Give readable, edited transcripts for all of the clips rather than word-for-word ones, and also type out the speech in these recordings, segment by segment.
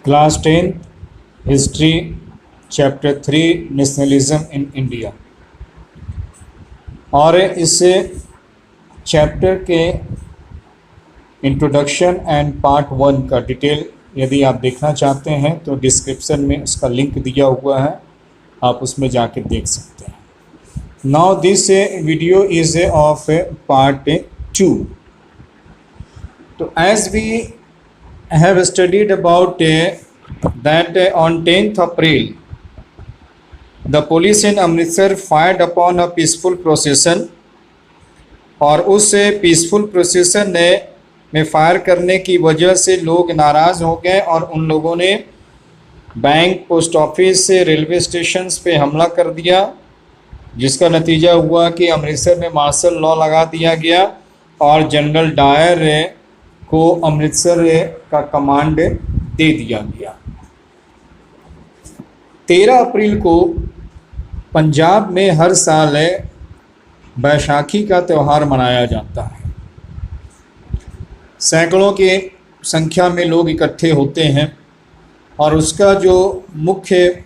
Class 10 history chapter 3 nationalism in India. और इस chapter के इंट्रोडक्शन एंड पार्ट 1 का डिटेल यदि आप देखना चाहते हैं तो डिस्क्रिप्शन में उसका लिंक दिया हुआ है, आप उसमें जाके देख सकते हैं। Now this video is of part 2। तो as we have studied about that on 10th April the police in Amritsar fired upon a peaceful procession, और उस पीसफुल प्रोसेसन में फायर करने की वजह से लोग नाराज़ हो गए और उन लोगों ने bank, post office, railway stations पे हमला कर दिया, जिसका नतीजा हुआ कि अमृतसर में मार्शल लॉ लगा दिया गया और जनरल डायर को अमृतसर का कमांड दे दिया गया। 13 अप्रैल को पंजाब में हर साल बैसाखी का त्यौहार मनाया जाता है। सैकड़ों के संख्या में लोग इकट्ठे होते हैं और उसका जो मुख्य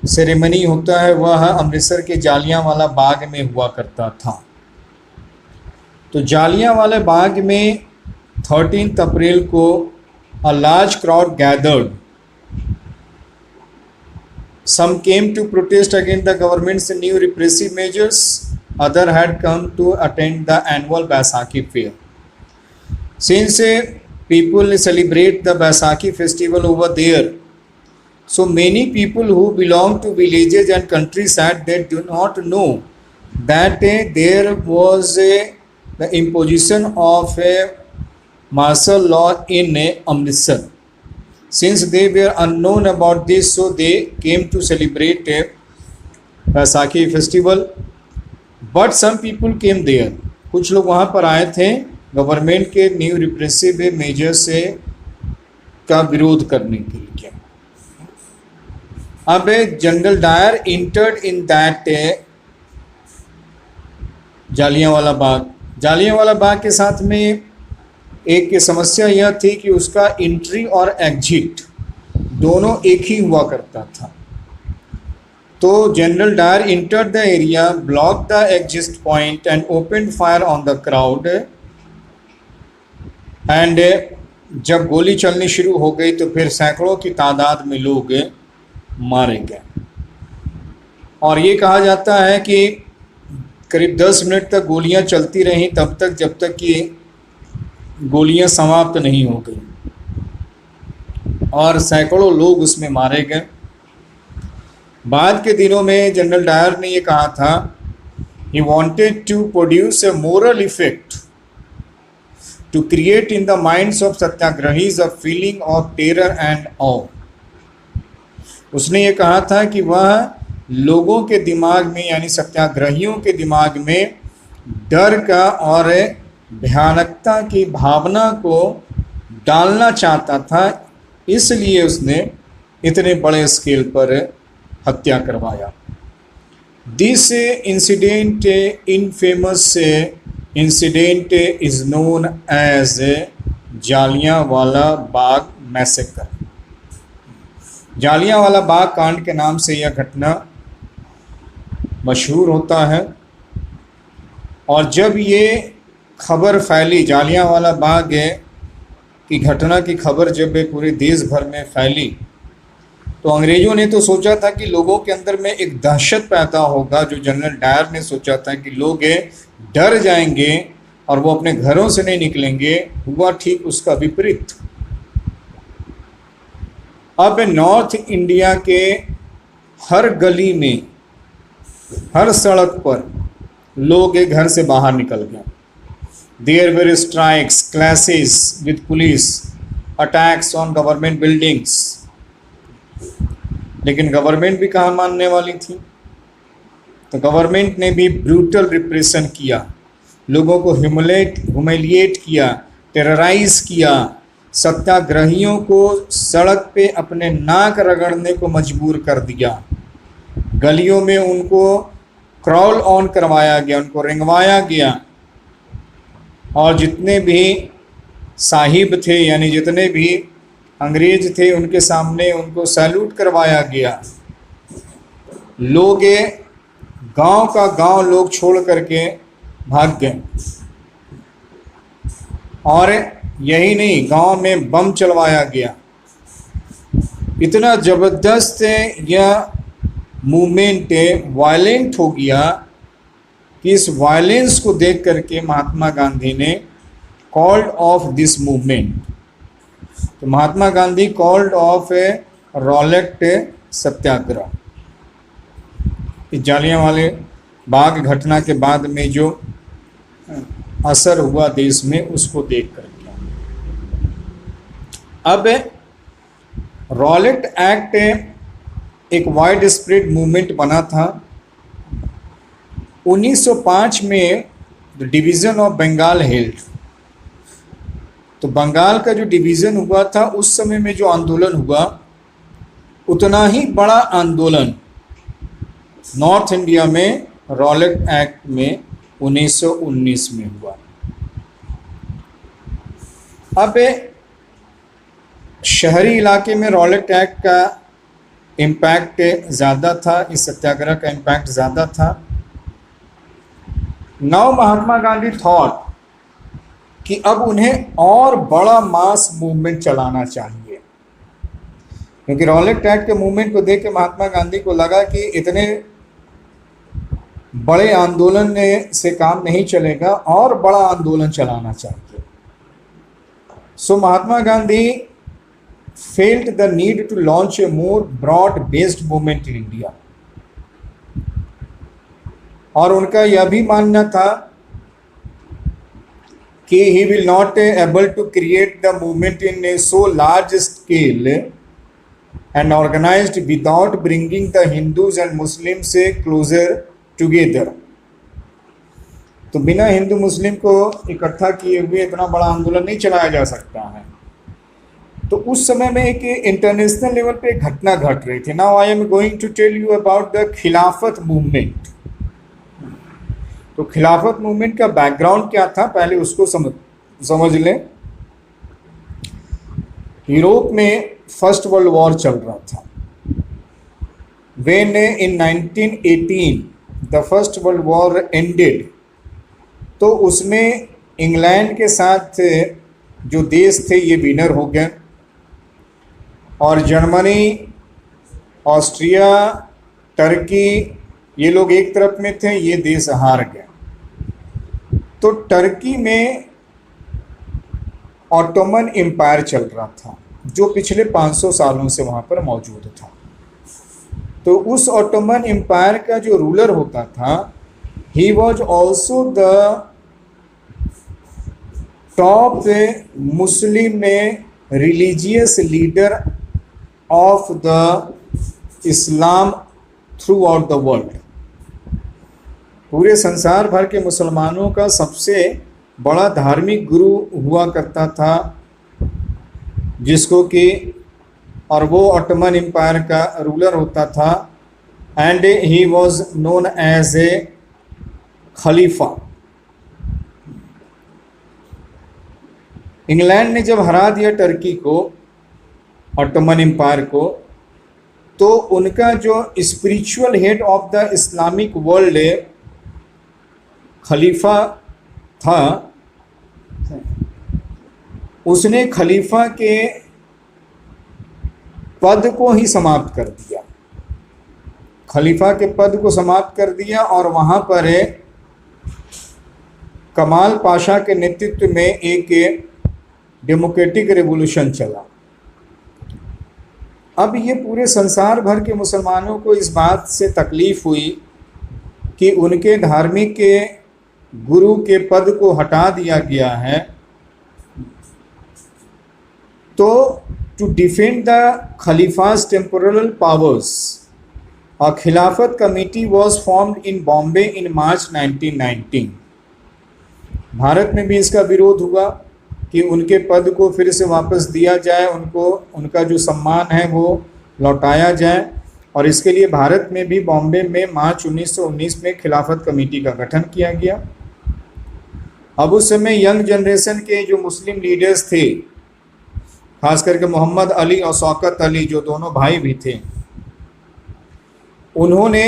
सेरेमनी होता है वह अमृतसर के जालियांवाला बाग में हुआ करता था। तो जालियांवाला बाग में 13th अप्रैल को a large crowd gathered. Some came to protest against the government's new repressive measures. Others had come to attend the annual Baisakhi fair. Since people celebrate the Baisakhi festival over there, so many people who belong to villages and countryside that do not know that there was the imposition of martial law in Amritsar. Since they were unknown about this, so they came to celebrate Baisakhi festival. But some people came there. कुछ लोग वहाँ पर आए थे government के new repressive major से का विरोध करने के लिए। अब general Dyer entered in that Jallianwala Bagh. Jallianwala Bagh के साथ में एक समस्या यह थी कि उसका एंट्री और एग्जिट दोनों एक ही हुआ करता था। तो general Dyer entered the area, block the exit point and open fire on the crowd. And जब गोली चलनी शुरू हो गई तो फिर सैकड़ों की तादाद में लोग मारे गए। और ये कहा जाता है कि करीब 10 मिनट तक गोलियां चलती रहीं, तब तक जब तक कि गोलियां समाप्त नहीं हो गई और सैकड़ों लोग उसमें मारे गए। बाद के दिनों में जनरल डायर ने ये कहा था, he wanted to produce a moral effect to create in the minds of satyagrahis a feeling of terror and awe. उसने ये कहा था कि वह लोगों के दिमाग में यानी सत्याग्रहियों के दिमाग में डर का और भयानकता की भावना को डालना चाहता था, इसलिए उसने इतने बड़े स्केल पर हत्या करवाया। This incident infamous incident is known as Jallianwala Bagh massacre. Jallianwala Bagh कांड के नाम से यह घटना मशहूर होता है। और जब ये खबर फैली, जालियांवाला बाग की घटना की खबर जब पूरे देश भर में फैली, तो अंग्रेज़ों ने तो सोचा था कि लोगों के अंदर में एक दहशत पैदा होगा। जो जनरल डायर ने सोचा था कि लोग डर जाएंगे और वो अपने घरों से नहीं निकलेंगे, हुआ ठीक उसका विपरीत। अब नॉर्थ इंडिया के हर गली में, हर सड़क पर लोग घर से बाहर निकल गए। There were strikes, clashes with police, attacks on government buildings. लेकिन गवर्नमेंट भी कहाँ मानने वाली थी। तो गवर्नमेंट ने भी ब्रूटल रिप्रेशन किया, लोगों को ह्यूमिलिएट किया, टेरराइज किया, सत्याग्रहियों को सड़क पे अपने नाक रगड़ने को मजबूर कर दिया, गलियों में उनको क्रॉल ऑन करवाया गया, उनको रेंगवाया गया। और जितने भी साहिब थे यानी जितने भी अंग्रेज थे उनके सामने उनको सैल्यूट करवाया गया। लोग गांव का गांव लोग छोड़ करके भाग गए, और यही नहीं, गांव में बम चलवाया गया। इतना ज़बरदस्त यह मूवमेंट वायलेंट हो गया कि इस वायलेंस को देख करके महात्मा गांधी ने कॉल्ड ऑफ दिस मूवमेंट। तो Mahatma Gandhi called off Rowlatt सत्याग्रह। इस जालियांवाले बाग घटना के बाद में जो असर हुआ देश में, उसको देख करके अब रॉलेट एक्ट एक वाइड स्प्रेड मूवमेंट बना था। 1905 में the division of Bengal held. तो बंगाल का जो डिवीज़न हुआ था उस समय में जो आंदोलन हुआ, उतना ही बड़ा आंदोलन नॉर्थ इंडिया में रॉलेट एक्ट में 1919 में हुआ। अब शहरी इलाके में रॉलेट एक्ट का इम्पैक्ट ज़्यादा था, इस सत्याग्रह का इम्पैक्ट ज़्यादा था। नाउ महात्मा गांधी थॉट कि अब उन्हें और बड़ा मास मूवमेंट चलाना चाहिए, क्योंकि रॉलेट एक्ट के मूवमेंट को देख के महात्मा गांधी को लगा कि इतने बड़े आंदोलन से काम नहीं चलेगा, और बड़ा आंदोलन चलाना चाहिए। सो Mahatma Gandhi felt the need to launch a more broad-based movement in India। और उनका यह भी मानना था कि he will not able to create the movement in a so large scale and organized without bringing the Hindus and Muslims closer together। तो बिना हिंदू मुस्लिम को इकट्ठा किए हुए इतना बड़ा आंदोलन नहीं चलाया जा सकता है। तो उस समय में एक इंटरनेशनल लेवल पे घटना घट रही थी। Now I am going to tell you about the Khilafat movement. तो खिलाफत मूवमेंट का बैकग्राउंड क्या था, पहले उसको समझ लें। यूरोप में फर्स्ट वर्ल्ड वॉर चल रहा था। When in 1918 the first world war ended, तो उसमें इंग्लैंड के साथ जो देश थे ये विनर हो गए, और जर्मनी, ऑस्ट्रिया, टर्की, ये लोग एक तरफ में थे, ये देश हार गए। तो टर्की में ऑटोमन एम्पायर चल रहा था, जो पिछले 500 सालों से वहाँ पर मौजूद था। तो उस ऑटोमन एम्पायर का जो रूलर होता था, he was also the top Muslim religious leader of the Islam through out the world. पूरे संसार भर के मुसलमानों का सबसे बड़ा धार्मिक गुरु हुआ करता था, जिसको कि, और वो ऑटोमन एम्पायर का रूलर होता था, and he was known as a खलीफा। इंग्लैंड ने जब हरा दिया टर्की को, ऑटोमन एम्पायर को, तो उनका जो spiritual head of the Islamic world खलीफा था, उसने खलीफा के पद को ही समाप्त कर दिया। खलीफा के पद को समाप्त कर दिया, और वहाँ पर कमाल पाशा के नेतृत्व में एक डेमोक्रेटिक रेवोल्यूशन चला। अब ये पूरे संसार भर के मुसलमानों को इस बात से तकलीफ़ हुई कि उनके धार्मिक के गुरु के पद को हटा दिया गया है। तो टू डिफेंड द खलीफास temporal powers, a Khilafat committee was formed in Bombay in March 1919। Bharat में भी इसका विरोध हुआ कि उनके पद को फिर से वापस दिया जाए, उनको उनका जो सम्मान है वो लौटाया जाए, और इसके लिए भारत में भी बॉम्बे में मार्च 1919 में खिलाफत कमेटी का गठन किया गया। अब उस समय यंग जनरेशन के जो मुस्लिम लीडर्स थे, खास करके मोहम्मद अली और शौकत अली जो दोनों भाई भी थे, उन्होंने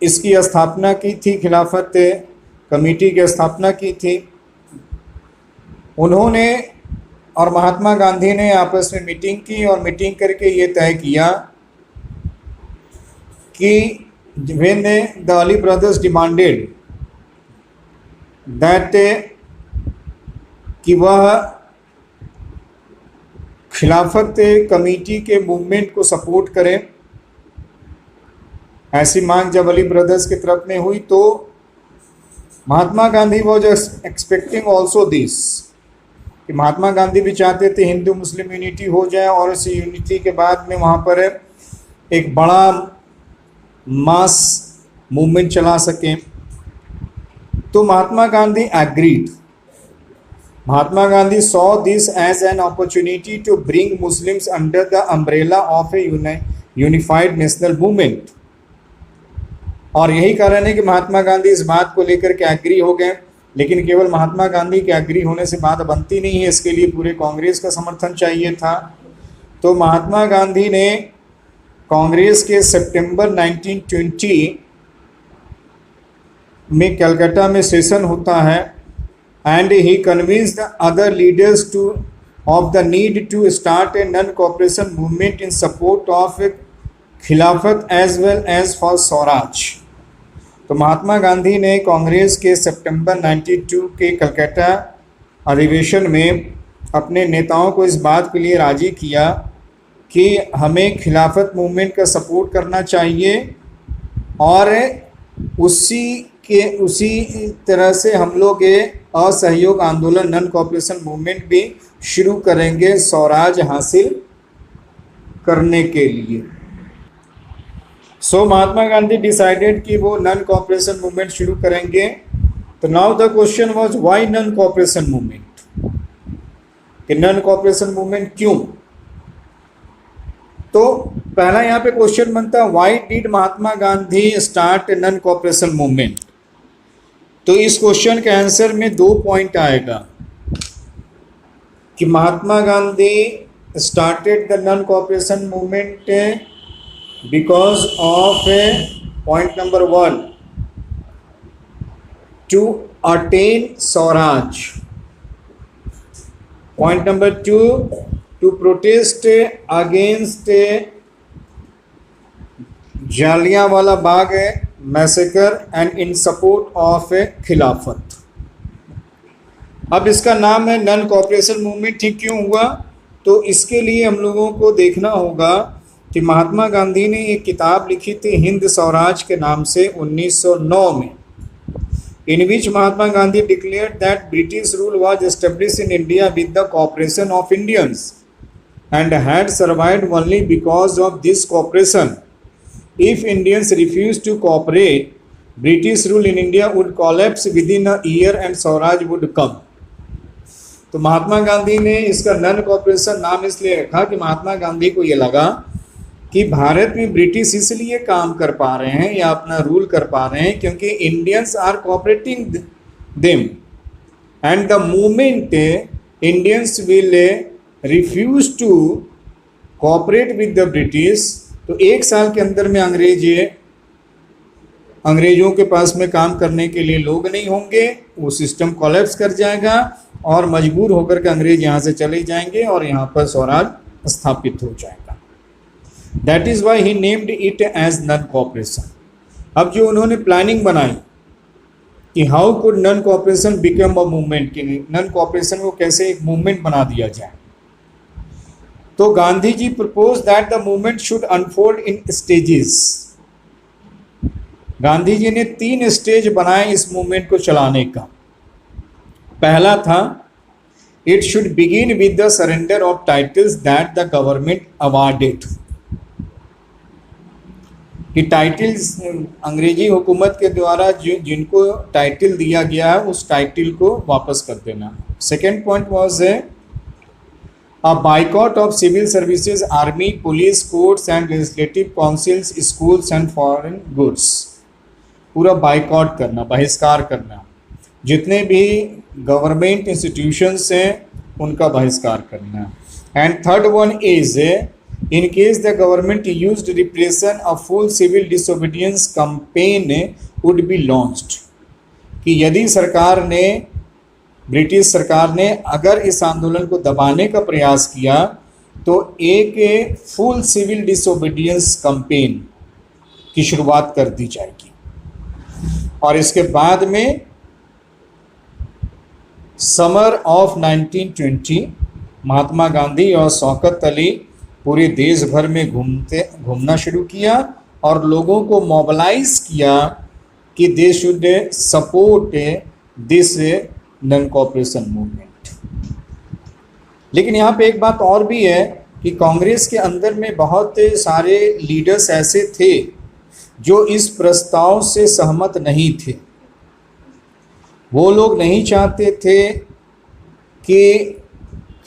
इसकी स्थापना की थी, खिलाफत कमेटी की स्थापना की थी। उन्होंने और महात्मा गांधी ने आपस में मीटिंग की और मीटिंग करके ये तय किया कि when the Ali brothers demanded that कि वह खिलाफत कमेटी के मूवमेंट को सपोर्ट करें, ऐसी मांग जब अली ब्रदर्स की तरफ में हुई तो Mahatma Gandhi was expecting also this, कि महात्मा गांधी भी चाहते थे हिंदू मुस्लिम यूनिटी हो जाए और इस यूनिटी के बाद में वहाँ पर एक बड़ा मास मूवमेंट चला सकें। तो Mahatma Gandhi agreed. Mahatma Gandhi saw this as an opportunity to bring Muslims under the umbrella of a unified national movement. और यही कारण है कि महात्मा गांधी इस बात को लेकर के एग्री हो गए। लेकिन केवल महात्मा गांधी के एग्री होने से बात बनती नहीं है, इसके लिए पूरे कांग्रेस का समर्थन चाहिए था। तो महात्मा गांधी ने कांग्रेस के सितंबर 1920 में कलकत्ता में सेशन होता है and he convinced the other leaders to of the need to start a non cooperation movement in support of Khilafat as well as for swaraj. तो महात्मा गांधी ने कांग्रेस के सितंबर 92 के कलकत्ता अधिवेशन में अपने नेताओं को इस बात के लिए राजी किया कि हमें खिलाफत मूवमेंट का सपोर्ट करना चाहिए और उसी तरह से हम लोग ये असहयोग आंदोलन नॉन कोऑपरेशन मूवमेंट भी शुरू करेंगे स्वराज हासिल करने के लिए। सो महात्मा गांधी डिसाइडेड कि वो नॉन कोऑपरेशन मूवमेंट शुरू करेंगे। तो now the question was why non cooperation movement, कि नॉन कोऑपरेशन मूवमेंट क्यों। तो पहला यहाँ पे क्वेश्चन बनता है why did Mahatma Gandhi start non cooperation movement. तो इस क्वेश्चन के आंसर में 2 पॉइंट आएगा कि Mahatma Gandhi started the non cooperation movement because of point number 1 to attain Swaraj, point number 2 to protest against Jallianwala Bagh massacre and in support of खिलाफत। अब इसका नाम है नॉन कोऑपरेशन मूवमेंट, ठीक क्यों हुआ। तो इसके लिए हम लोगों को देखना होगा कि महात्मा गांधी ने एक किताब लिखी थी हिंद स्वराज के नाम से 1909 में, in which Mahatma Gandhi declared that British rule was established in India with the cooperation of Indians and had survived only because of this cooperation. If Indians refuse to cooperate, British rule in India would collapse within a year and swaraj would come. तो महात्मा गांधी ने इसका non cooperation नाम इसलिए रखा कि महात्मा गांधी को ये लगा कि भारत में ब्रिटिश इसलिए काम कर पा रहे हैं या अपना रूल कर पा रहे हैं क्योंकि Indians are cooperating them and the moment Indians will refuse to cooperate with the British, तो 1 साल के अंदर में अंग्रेजों के पास में काम करने के लिए लोग नहीं होंगे, वो सिस्टम कोलैप्स कर जाएगा और मजबूर होकर के अंग्रेज यहाँ से चले जाएंगे और यहाँ पर स्वराज स्थापित हो जाएगा। That is why he named it as non cooperation। अब जो उन्होंने प्लानिंग बनाई कि how could non cooperation become a movement, कि नॉन कोऑपरेशन को कैसे एक मूवमेंट बना दिया जाए। तो Gandhi ji propose that the movement should unfold in stages. Gandhi ji ने 3 स्टेज बनाए इस मूवमेंट को चलाने का। पहला था it should begin with the surrender of titles that the government awarded, कि टाइटल्स अंग्रेजी हुकूमत के द्वारा जिनको टाइटल दिया गया है उस टाइटल को वापस कर देना। Second point was a boycott of civil services, army, police, courts and legislative councils, schools and foreign goods. पूरा बाइकॉट करना, बहिष्कार करना, जितने भी गवर्नमेंट इंस्टीट्यूशंस हैं उनका बहिष्कार करना। And third one is, in case the government used repression, a full civil disobedience campaign would be launched. कि यदि सरकार ने, ब्रिटिश सरकार ने अगर इस आंदोलन को दबाने का प्रयास किया तो एक फुल सिविल डिसोबीडियंस कैंपेन की शुरुआत कर दी जाएगी। और इसके बाद में समर ऑफ 1920 महात्मा गांधी और शौकत अली पूरे देश भर में घूमना शुरू किया और लोगों को मोबिलाइज किया कि they should support this non cooperation movement. लेकिन यहाँ पे एक बात और भी है कि कांग्रेस के अंदर में बहुत सारे लीडर्स ऐसे थे जो इस प्रस्ताव से सहमत नहीं थे। वो लोग नहीं चाहते थे कि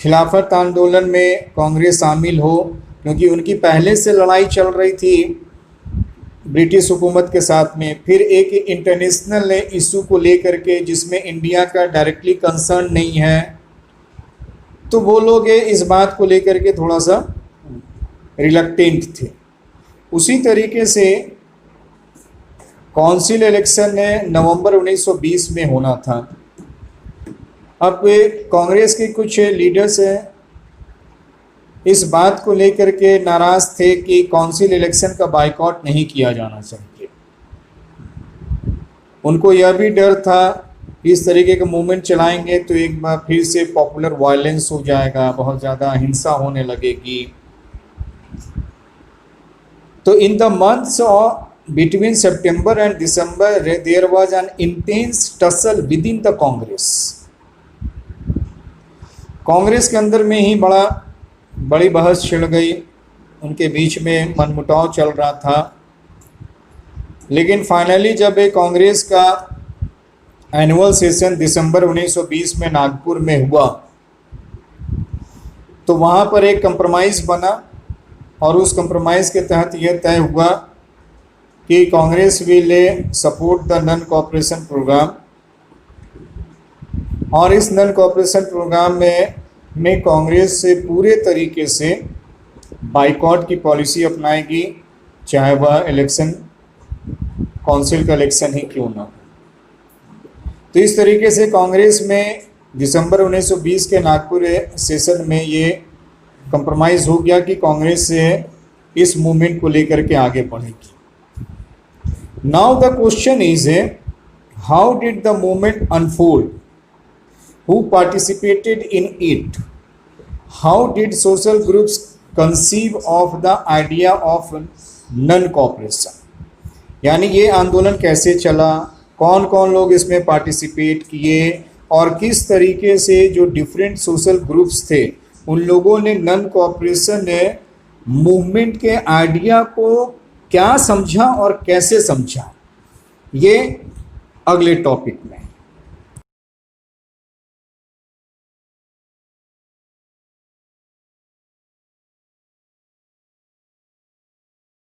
खिलाफत आंदोलन में कांग्रेस शामिल हो, क्योंकि उनकी पहले से लड़ाई चल रही थी ब्रिटिश हुकूमत के साथ में। फिर एक इंटरनेशनल इशू को लेकर के जिसमें इंडिया का डायरेक्टली कंसर्न नहीं है, तो वो लोग इस बात को लेकर के थोड़ा सा रिलक्टेंट थे। उसी तरीके से काउंसिल इलेक्शन नवंबर 1920 में होना था। अब कांग्रेस के कुछ लीडर्स इस बात को लेकर के नाराज़ थे कि काउंसिल इलेक्शन का बायकॉट नहीं किया जाना चाहिए। उनको यह भी डर था इस तरीके का मूवमेंट चलाएंगे तो एक बार फिर से पॉपुलर वायलेंस हो जाएगा, बहुत ज़्यादा हिंसा होने लगेगी। तो in the months of between September and December there was an intense tussle within the Congress. Congress के अंदर में ही बड़ी बहस छिड़ गई, उनके बीच में मनमुटाव चल रहा था। लेकिन फाइनली जब एक कांग्रेस का एनुअल सेशन दिसंबर 1920 में नागपुर में हुआ तो वहाँ पर एक कंप्रोमाइज़ बना और उस कंप्रोमाइज़ के तहत यह तय हुआ कि Congress will support the non cooperation programme. और इस नॉन कोऑपरेशन प्रोग्राम में कांग्रेस से पूरे तरीके से बाइकॉट की पॉलिसी अपनाएगी, चाहे वह इलेक्शन काउंसिल का इलेक्शन ही क्यों ना हो। तो इस तरीके से कांग्रेस में दिसंबर 1920 के नागपुर सेशन में ये कंप्रोमाइज़ हो गया कि कांग्रेस से इस मूवमेंट को लेकर के आगे बढ़ेगी। Now the question is, how did the movement unfold? Who participated in it? How did social groups conceive of the idea of non-cooperation? यानी ये आंदोलन कैसे चला, कौन कौन लोग इसमें पार्टिसिपेट किए और किस तरीके से जो डिफरेंट सोशल ग्रुप्स थे उन लोगों ने नॉन कोऑपरेशन मूवमेंट के आइडिया को क्या समझा और कैसे समझा, ये अगले टॉपिक में।